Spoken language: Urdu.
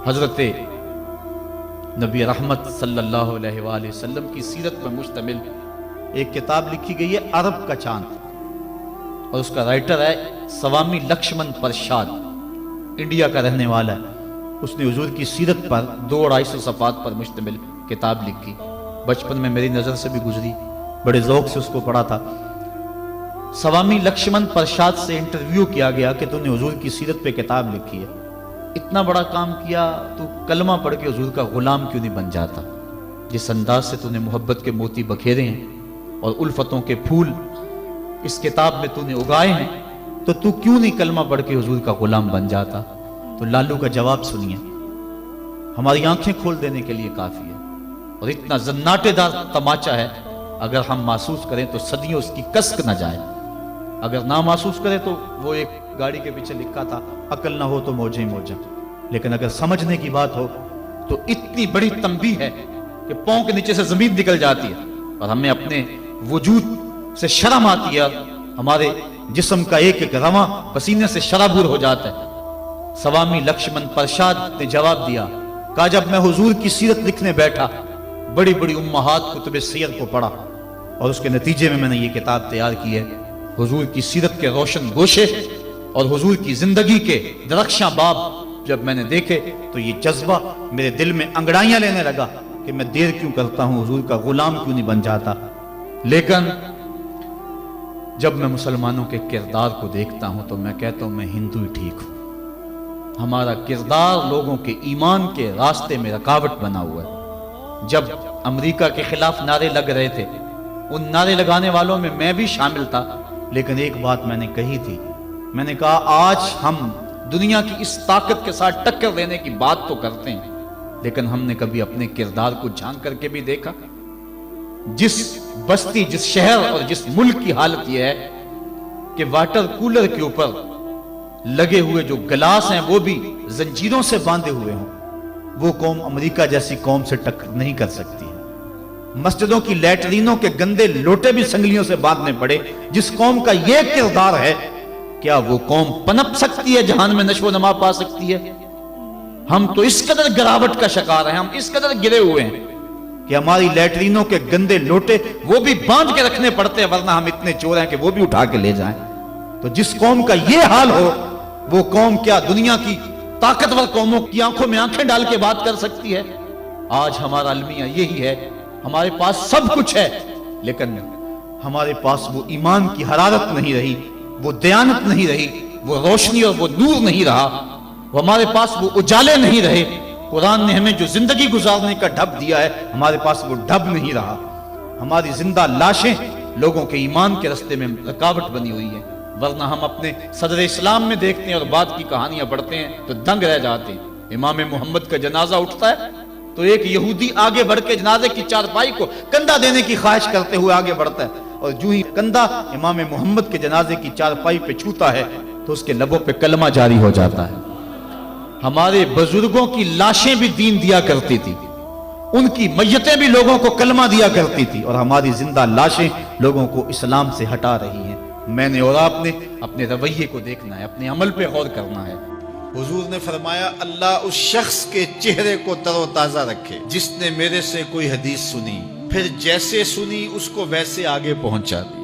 حضرت نبی رحمت صلی اللہ علیہ وآلہ وسلم کی سیرت پر مشتمل ایک کتاب لکھی گئی ہے عرب کا چاند، اور اس کا رائٹر ہے سوامی لکشمن پرشاد، انڈیا کا رہنے والا ہے۔ اس نے حضور کی سیرت پر 200-250 صفحات پر مشتمل کتاب لکھی۔ بچپن میں میری نظر سے بھی گزری، بڑے ذوق سے اس کو پڑھا تھا۔ سوامی لکشمن پرشاد سے انٹرویو کیا گیا کہ تو نے حضور کی سیرت پہ کتاب لکھی ہے، اتنا بڑا کام کیا، تو کلمہ پڑھ کے حضور کا غلام کیوں نہیں بن جاتا؟ جس انداز سے تو نے محبت کے موتی بکھیرے ہیں اور الفتوں کے پھول اس کتاب میں تو نے اگائے ہیں، تو کیوں نہیں کلمہ پڑھ کے حضور کا غلام بن جاتا؟ تو لالو کا جواب سنیے، ہماری آنکھیں کھول دینے کے لیے کافی ہے، اور اتنا زناٹے دار تماچا ہے، اگر ہم محسوس کریں تو صدیوں اس کی کسک نہ جائے، اگر نہ محسوس کریں تو وہ ایک گاڑی کے پیچھے لکھا تھا، عقل نہ ہو تو موجیں موجیں، لیکن اگر سمجھنے کی بات ہو تو اتنی بڑی تنبیہ ہے کہ پاؤں کے نیچے سے زمین نکل جاتی ہے، اور ہمیں اپنے وجود سے شرم آتی ہے، ہمارے جسم کا ایک ایک رواں پسینے سے شرابور ہو جاتا ہے۔ سوامی لکشمن پرشاد نے جواب دیا، کہا جب میں حضور کی سیرت لکھنے بیٹھا، بڑی بڑی امہات کتب سیر کو پڑھا، اور اس کے نتیجے میں نے یہ کتاب تیار کی ہے۔ حضور کی سیرت کے روشن گوشے اور حضور کی زندگی کے درخشاں باب جب میں نے دیکھے تو یہ جذبہ میرے دل میں انگڑائیاں لینے لگا کہ میں دیر کیوں کرتا ہوں، حضور کا غلام کیوں نہیں بن جاتا۔ لیکن جب میں مسلمانوں کے کردار کو دیکھتا ہوں تو میں کہتا ہوں میں ہندو ہی ٹھیک ہوں۔ ہمارا کردار لوگوں کے ایمان کے راستے میں رکاوٹ بنا ہوا ہے۔ جب امریکہ کے خلاف نعرے لگ رہے تھے، ان نعرے لگانے والوں میں میں بھی شامل تھا، لیکن ایک بات میں نے کہی تھی، میں نے کہا آج ہم دنیا کی اس طاقت کے ساتھ ٹکر دینے کی بات تو کرتے ہیں، لیکن ہم نے کبھی اپنے کردار کو جھانک کر کے بھی دیکھا؟ جس بستی، جس شہر اور جس ملک کی حالت یہ ہے کہ واٹر کولر کے اوپر لگے ہوئے جو گلاس ہیں وہ بھی زنجیروں سے باندھے ہوئے ہوں، وہ قوم امریکہ جیسی قوم سے ٹکر نہیں کر سکتی۔ مسجدوں کی لیٹرینوں کے گندے لوٹے بھی سنگلیوں سے باندھنے پڑے، جس قوم کا یہ کردار ہے، کیا وہ قوم پنپ سکتی ہے، جہان میں نشو و نما پا سکتی ہے؟ ہم تو اس قدر گراوٹ کا شکار ہیں، ہم اس قدر گرے ہوئے ہیں کہ ہماری لیٹرینوں کے گندے لوٹے وہ بھی باندھ کے رکھنے پڑتے ہیں، ورنہ ہم اتنے چور ہیں کہ وہ بھی اٹھا کے لے جائیں۔ تو جس قوم کا یہ حال ہو، وہ قوم کیا دنیا کی طاقتور قوموں کی آنکھوں میں آنکھیں ڈال کے بات کر سکتی ہے؟ آج ہمارا المیہ یہی ہے، ہمارے پاس سب کچھ ہے، لیکن ہمارے پاس وہ ایمان کی حرارت نہیں رہی، وہ دیانت نہیں رہی، وہ روشنی اور وہ نور نہیں رہا، ہمارے پاس وہ اجالے نہیں رہے۔ قرآن نے ہمیں جو زندگی گزارنے کا ڈھب دیا ہے، ہمارے پاس وہ ڈھب نہیں رہا۔ ہماری زندہ لاشیں لوگوں کے ایمان کے رستے میں رکاوٹ بنی ہوئی ہے، ورنہ ہم اپنے صدر اسلام میں دیکھتے ہیں اور بعد کی کہانیاں پڑھتے ہیں تو دنگ رہ جاتے ہیں۔ امام محمد کا جنازہ اٹھتا ہے تو ایک یہودی آگے بڑھ کے جنازے کی چارپائی کو کندھا دینے کی خواہش کرتے ہوئے آگے بڑھتا ہے، اور جو ہی کندھا امام محمد کے جنازے کی چارپائی پہ چھوتا ہے تو اس کے لبوں پہ کلمہ جاری ہو جاتا ہے۔ ہمارے بزرگوں کی لاشیں بھی دین دیا کرتی تھی، ان کی میتیں بھی لوگوں کو کلمہ دیا کرتی تھی، اور ہماری زندہ لاشیں لوگوں کو اسلام سے ہٹا رہی ہیں۔ میں نے اور آپ نے اپنے رویے کو دیکھنا ہے، اپنے عمل پہ غور کرنا ہے۔ حضور نے فرمایا اللہ اس شخص کے چہرے کو تر و تازہ رکھے جس نے میرے سے کوئی حدیث سنی، پھر جیسے سنی اس کو ویسے آگے پہنچا دی۔